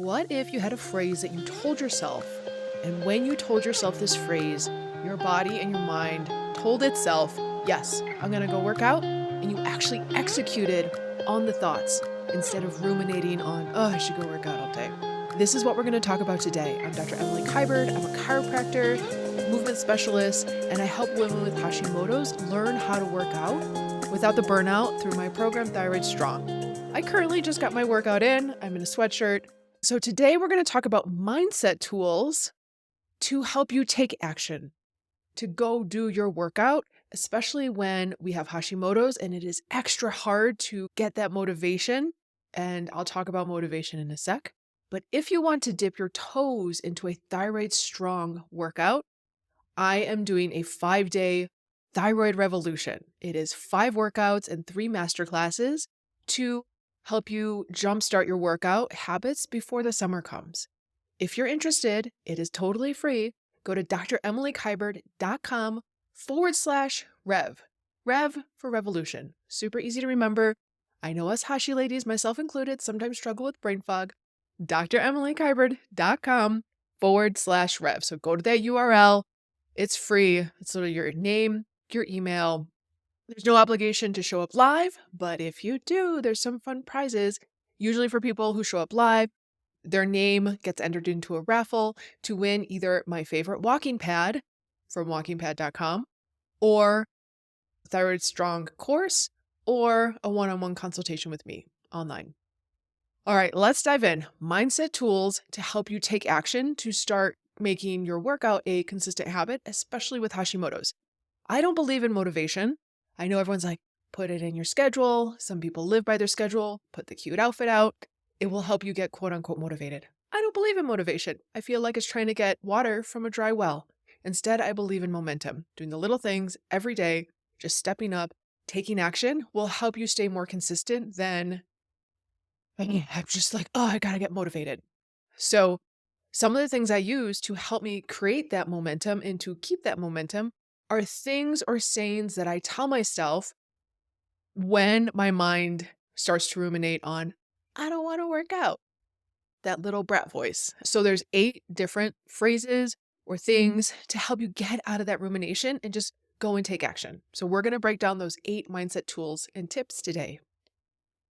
What if you had a phrase that you told yourself, and when you told yourself this phrase, your body and your mind told itself, yes, I'm gonna go work out, and you actually executed on the thoughts instead of ruminating on, oh, I should go work out all day. This is what we're gonna talk about today. I'm Dr. Emily Kyberd. I'm a chiropractor, movement specialist, and I help women with Hashimotos learn how to work out without the burnout through my program, Thyroid Strong. I currently just got my workout in. I'm in a sweatshirt. So today we're going to talk about mindset tools to help you take action, to go do your workout, especially when we have Hashimoto's and it is extra hard to get that motivation. And I'll talk about motivation in a sec. But if you want to dip your toes into a Thyroid Strong workout, I am doing a 5-day thyroid revolution. It is 5 workouts and 3 masterclasses to help you jumpstart your workout habits before the summer comes. If you're interested, it is totally free. Go to dremilykyberd.com/rev. Rev for revolution. Super easy to remember. I know us Hashi ladies, myself included, sometimes struggle with brain fog. dremilykyberd.com/rev. So go to that URL. It's free. It's sort of your name, your email. There's no obligation to show up live, but if you do, there's some fun prizes. Usually for people who show up live, their name gets entered into a raffle to win either my favorite walking pad from walkingpad.com or Thyroid Strong course or a one-on-one consultation with me online. All right, let's dive in. Mindset tools to help you take action to start making your workout a consistent habit, especially with Hashimoto's. I don't believe in motivation. I know everyone's like, put it in your schedule. Some people live by their schedule, put the cute outfit out. It will help you get quote unquote motivated. I don't believe in motivation. I feel like it's trying to get water from a dry well. Instead, I believe in momentum. Doing the little things every day, just stepping up, taking action will help you stay more consistent than I'm just like, oh, I gotta get motivated. So some of the things I use to help me create that momentum and to keep that momentum are things or sayings that I tell myself when my mind starts to ruminate on, I don't want to work out, that little brat voice. So there's 8 different phrases or things to help you get out of that rumination and just go and take action. So we're going to break down those 8 mindset tools and tips today.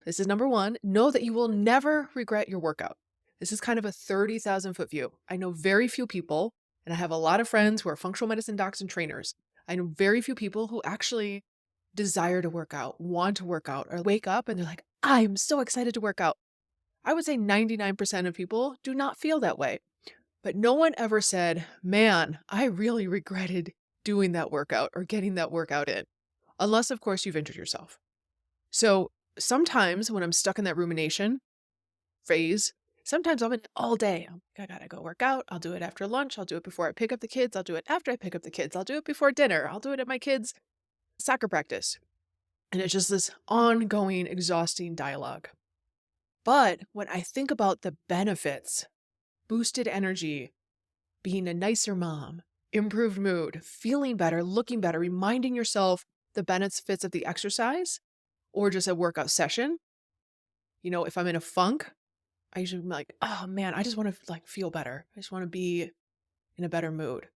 This is number 1, know that you will never regret your workout. This is kind of a 30,000 foot view. I know very few people, and I have a lot of friends who are functional medicine docs and trainers. I know very few people who actually desire to work out, want to work out, or wake up and they're like, I'm so excited to work out. I would say 99% of people do not feel that way. But no one ever said, man, I really regretted doing that workout or getting that workout in. Unless, of course, you've injured yourself. So sometimes when I'm stuck in that rumination phase, sometimes I'm in it all day. I gotta go work out. I'll do it after lunch. I'll do it before I pick up the kids. I'll do it after I pick up the kids. I'll do it before dinner. I'll do it at my kids' soccer practice. And it's just this ongoing, exhausting dialogue. But when I think about the benefits, boosted energy, being a nicer mom, improved mood, feeling better, looking better, reminding yourself the benefits of the exercise or just a workout session. You know, if I'm in a funk, I usually am like, oh man, I just want to feel better. I just want to be in a better mood.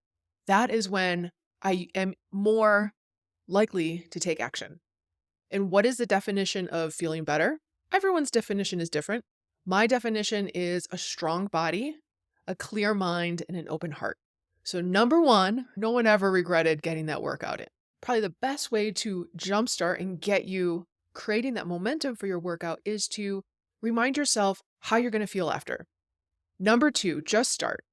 That is when I am more likely to take action. And what is the definition of feeling better? Everyone's definition is different. My definition is a strong body, a clear mind, and an open heart. So number 1, no one ever regretted getting that workout in. Probably the best way to jumpstart and get you creating that momentum for your workout is to remind yourself how you're going to feel after. Number 2, just start.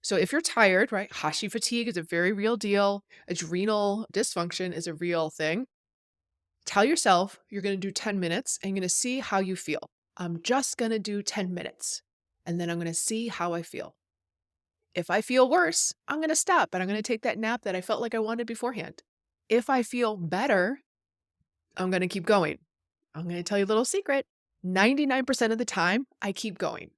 So if you're tired, right? Hashi fatigue is a very real deal. Adrenal dysfunction is a real thing. Tell yourself you're going to do 10 minutes and you're going to see how you feel. I'm just going to do 10 minutes and then I'm going to see how I feel. If I feel worse, I'm going to stop and I'm going to take that nap that I felt like I wanted beforehand. If I feel better, I'm going to keep going. I'm going to tell you a little secret. 99% of the time, I keep going.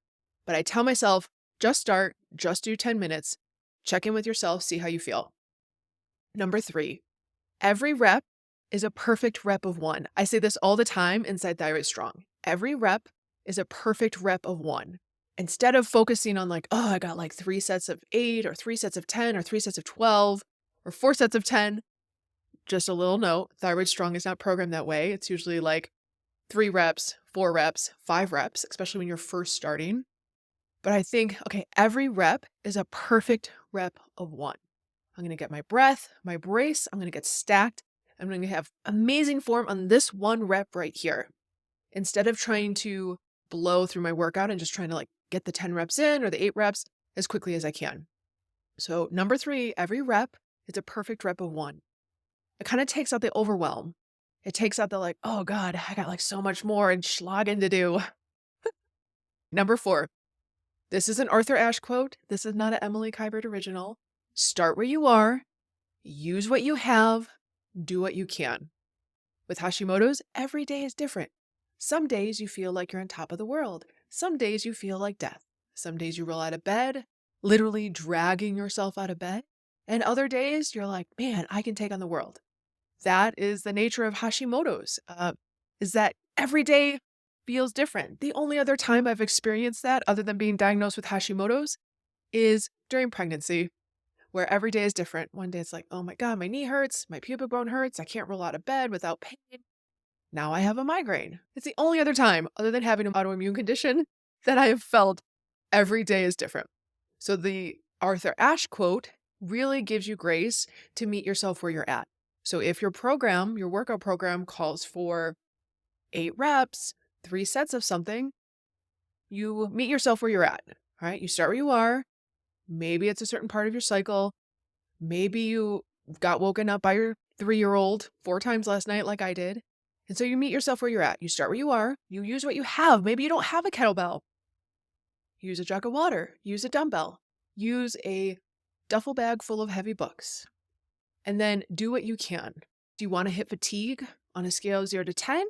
But I tell myself, just start, just do 10 minutes, check in with yourself, see how you feel. Number 3, every rep is a perfect rep of 1. I say this all the time inside Thyroid Strong. Every rep is a perfect rep of 1. Instead of focusing on like, oh, I got like 3 sets of 8 or 3 sets of 10 or 3 sets of 12 or 4 sets of 10, just a little note, Thyroid Strong is not programmed that way. It's usually like 3 reps, 4 reps, 5 reps, especially when you're first starting. But I think, okay, every rep is a perfect rep of 1. I'm going to get my breath, my brace, I'm going to get stacked. I'm going to have amazing form on this 1 rep right here. Instead of trying to blow through my workout and just trying to like get the 10 reps in or the 8 reps as quickly as I can. So number 3, every rep is a perfect rep of 1. It kind of takes out the overwhelm. It takes out the like, oh God, I got like so much more and slogging to do. Number 4, this is an Arthur Ashe quote. This is not an Emily Kybert original. Start where you are, use what you have, do what you can. With Hashimoto's, every day is different. Some days you feel like you're on top of the world. Some days you feel like death. Some days you roll out of bed, literally dragging yourself out of bed. And other days you're like, man, I can take on the world. That is the nature of Hashimoto's, is that every day feels different. The only other time I've experienced that, other than being diagnosed with Hashimoto's, is during pregnancy, where every day is different. One day it's like, oh my God, my knee hurts, my pubic bone hurts, I can't roll out of bed without pain. Now I have a migraine. It's the only other time, other than having an autoimmune condition, that I have felt every day is different. So the Arthur Ashe quote really gives you grace to meet yourself where you're at. So if your program, your workout program calls for 8 reps, 3 sets of something, you meet yourself where you're at, right? You start where you are. Maybe it's a certain part of your cycle. Maybe you got woken up by your 3-year-old 4 times last night like I did. And so you meet yourself where you're at. You start where you are. You use what you have. Maybe you don't have a kettlebell. Use a jug of water. Use a dumbbell. Use a duffel bag full of heavy books. And then do what you can. Do you want to hit fatigue on a scale of 0 to 10?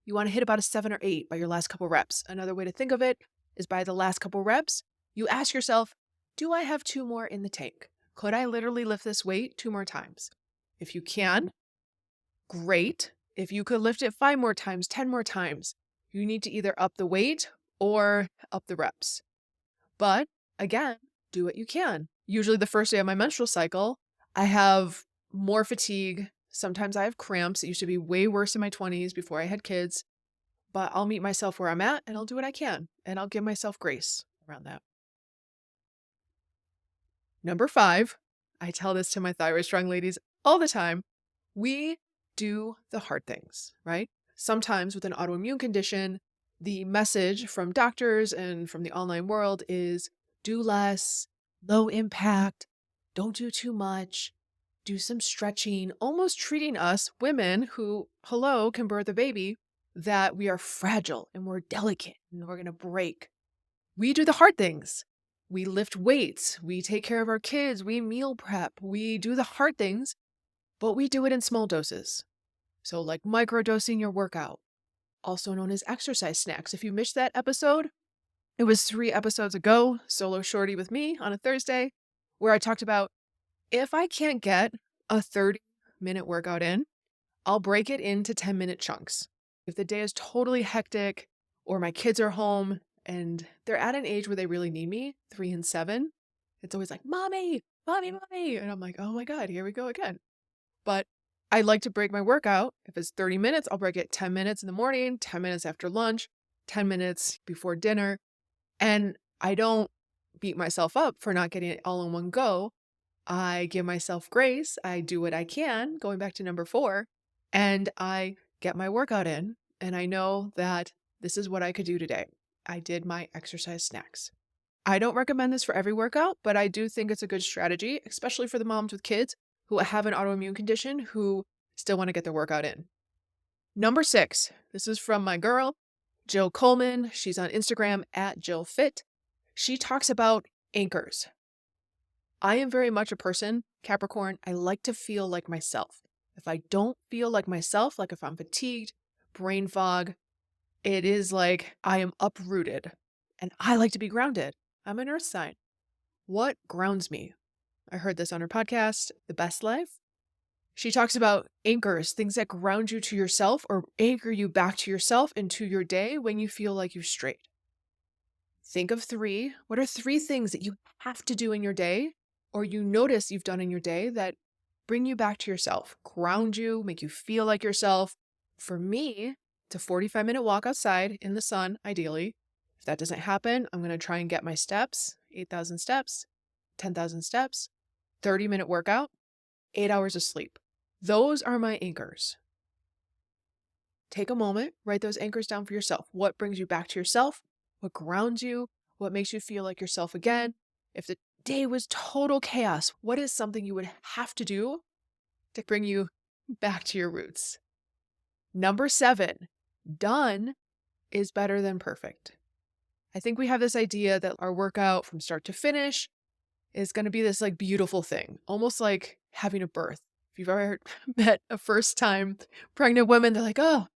You want to hit about a 7 or 8 by your last couple reps. Another way to think of it is by the last couple reps, you ask yourself, do I have 2 more in the tank? Could I literally lift this weight 2 more times? If you can, great. If you could lift it 5 more times, 10 more times, you need to either up the weight or up the reps. But again, do what you can. Usually the first day of my menstrual cycle, I have more fatigue. Sometimes I have cramps. It used to be way worse in my 20s before I had kids. But I'll meet myself where I'm at and I'll do what I can. And I'll give myself grace around that. Number 5, I tell this to my Thyroid Strong ladies all the time. We do the hard things, right? Sometimes with an autoimmune condition, the message from doctors and from the online world is do less, low impact, don't do too much, do some stretching, almost treating us women who, hello, can birth a baby, that we are fragile and we're delicate and we're going to break. We do the hard things. We lift weights, we take care of our kids, we meal prep, we do the hard things, but we do it in small doses. So like microdosing your workout, also known as exercise snacks. If you missed that episode, it was 3 episodes ago, Solo Shorty with me on a Thursday, where I talked about if I can't get a 30-minute workout in, I'll break it into 10-minute chunks. If the day is totally hectic or my kids are home and they're at an age where they really need me, 3 and 7, it's always like, mommy, mommy, mommy. And I'm like, oh my God, here we go again. But I like to break my workout. If it's 30 minutes, I'll break it 10 minutes in the morning, 10 minutes after lunch, 10 minutes before dinner. And I don't beat myself up for not getting it all in one go. I give myself grace. I do what I can, going back to number 4, and I get my workout in. And I know that this is what I could do today. I did my exercise snacks. I don't recommend this for every workout, but I do think it's a good strategy, especially for the moms with kids who have an autoimmune condition who still want to get their workout in. Number 6, this is from my girl, Jill Coleman. She's on Instagram at JillFit. She talks about anchors. I am very much a person, Capricorn, I like to feel like myself. If I don't feel like myself, like if I'm fatigued, brain fog, it is like I am uprooted. And I like to be grounded. I'm an earth sign. What grounds me? I heard this on her podcast, The Best Life. She talks about anchors, things that ground you to yourself or anchor you back to yourself and to your day when you feel like you've strayed. Think of three. What are three things that you have to do in your day or you notice you've done in your day that bring you back to yourself, ground you, make you feel like yourself? For me, it's a 45-minute walk outside in the sun, ideally. If that doesn't happen, I'm going to try and get my steps, 8,000 steps, 10,000 steps, 30-minute workout, 8 hours of sleep. Those are my anchors. Take a moment, write those anchors down for yourself. What brings you back to yourself? What grounds you? What makes you feel like yourself again? If the day was total chaos, what is something you would have to do to bring you back to your roots? Number 7, done is better than perfect. I think we have this idea that our workout from start to finish is going to be this like beautiful thing, almost like having a birth. If you've ever met a first time pregnant woman, they're like, oh,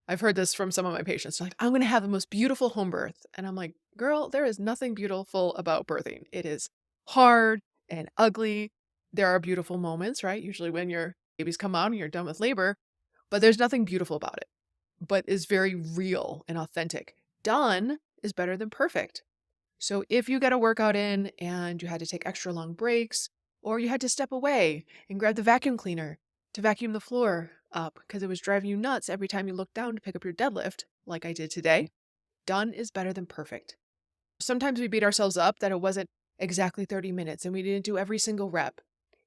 I've heard this from some of my patients. They're like, I'm going to have the most beautiful home birth. And I'm like, girl, there is nothing beautiful about birthing. It is hard and ugly. There are beautiful moments, right? Usually when your babies come out and you're done with labor, but there's nothing beautiful about it, but is very real and authentic. Done is better than perfect. So if you get a workout in and you had to take extra long breaks, or you had to step away and grab the vacuum cleaner to vacuum the floor up because it was driving you nuts every time you looked down to pick up your deadlift, like I did today, done is better than perfect. Sometimes we beat ourselves up that it wasn't exactly 30 minutes and we didn't do every single rep.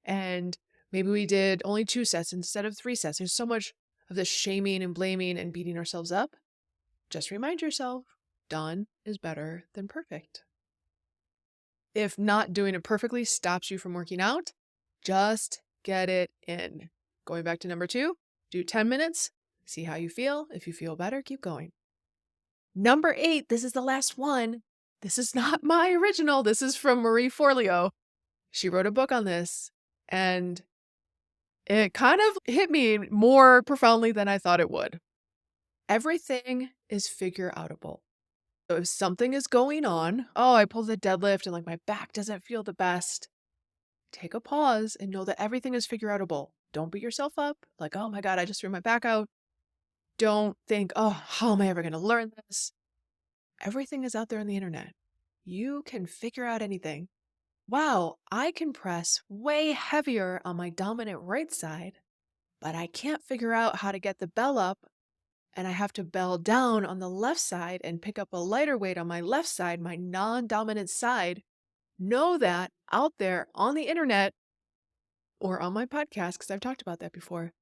And maybe we did only 2 sets instead of 3 sets. There's so much of this shaming and blaming and beating ourselves up. Just remind yourself, done is better than perfect. If not doing it perfectly stops you from working out, just get it in. Going back to number 2, do 10 minutes, see how you feel. If you feel better, keep going. Number 8, this is the last one. This is not my original. This is from Marie Forleo. She wrote a book on this, and it kind of hit me more profoundly than I thought it would. Everything is figure outable. So if something is going on, oh, I pulled the deadlift and like my back doesn't feel the best, take a pause and know that everything is figure outable. Don't beat yourself up like, oh my God, I just threw my back out. Don't think, oh, how am I ever going to learn this? Everything is out there on the internet. You can figure out anything. Wow, I can press way heavier on my dominant right side, but I can't figure out how to get the bell up, and I have to bell down on the left side and pick up a lighter weight on my left side, my non-dominant side. Know that out there on the internet or on my podcast, because I've talked about that before,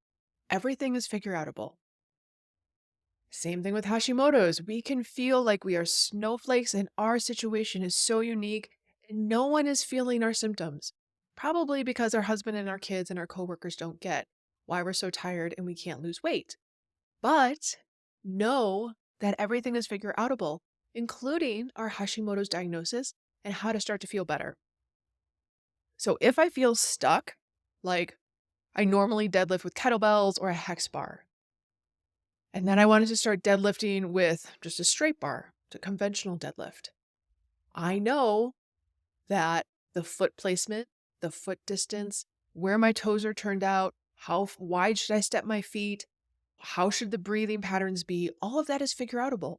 everything is figure outable. Same thing with Hashimotos. We can feel like we are snowflakes and our situation is so unique and no one is feeling our symptoms. Probably because our husband and our kids and our coworkers don't get why we're so tired and we can't lose weight. But know that everything is figure outable, including our Hashimoto's diagnosis and how to start to feel better. So if I feel stuck, like I normally deadlift with kettlebells or a hex bar, and then I wanted to start deadlifting with just a straight bar, to conventional deadlift, I know that the foot placement, the foot distance, where my toes are turned out, how wide should I step my feet, how should the breathing patterns be, all of that is figure outable.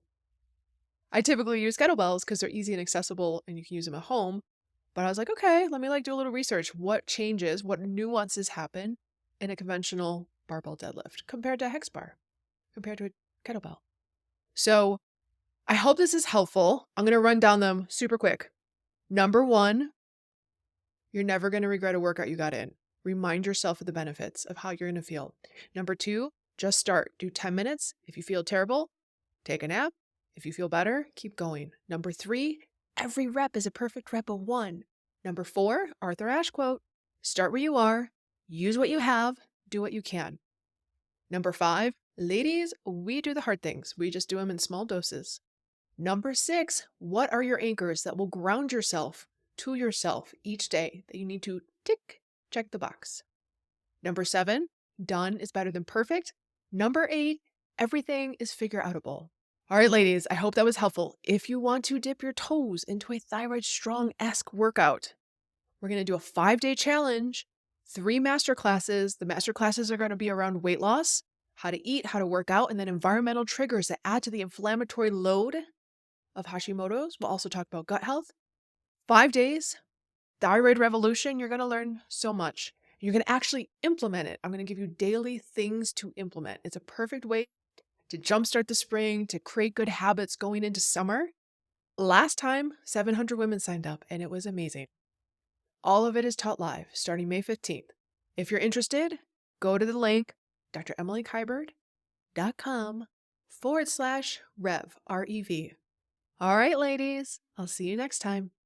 I typically use kettlebells because they're easy and accessible and you can use them at home. But I was like, okay, let me do a little research. What changes, what nuances happen in a conventional barbell deadlift compared to a hex bar, compared to a kettlebell? So I hope this is helpful. I'm going to run down them super quick. Number 1, you're never going to regret a workout you got in. Remind yourself of the benefits of how you're going to feel. Number 2, just start. Do 10 minutes. If you feel terrible, take a nap. If you feel better, keep going. Number 3, every rep is a perfect rep of 1. Number 4, Arthur Ashe quote, start where you are, use what you have, do what you can. Number 5, ladies, we do the hard things. We just do them in small doses. Number 6, what are your anchors that will ground yourself to yourself each day that you need to check the box? Number 7, done is better than perfect. Number 8, everything is figure outable. All right, ladies, I hope that was helpful. If you want to dip your toes into a thyroid strong-esque workout, we're going to do a 5-day challenge, 3 masterclasses. The masterclasses are going to be around weight loss, how to eat, how to work out, and then environmental triggers that add to the inflammatory load of Hashimoto's. We'll also talk about gut health. 5 days, thyroid revolution. You're going to learn so much. You're going to actually implement it. I'm going to give you daily things to implement. It's a perfect way to jumpstart the spring, to create good habits going into summer. Last time, 700 women signed up, and it was amazing. All of it is taught live starting May 15th. If you're interested, go to the link, dremilykybird.com/rev, R-E-V. All right, ladies, I'll see you next time.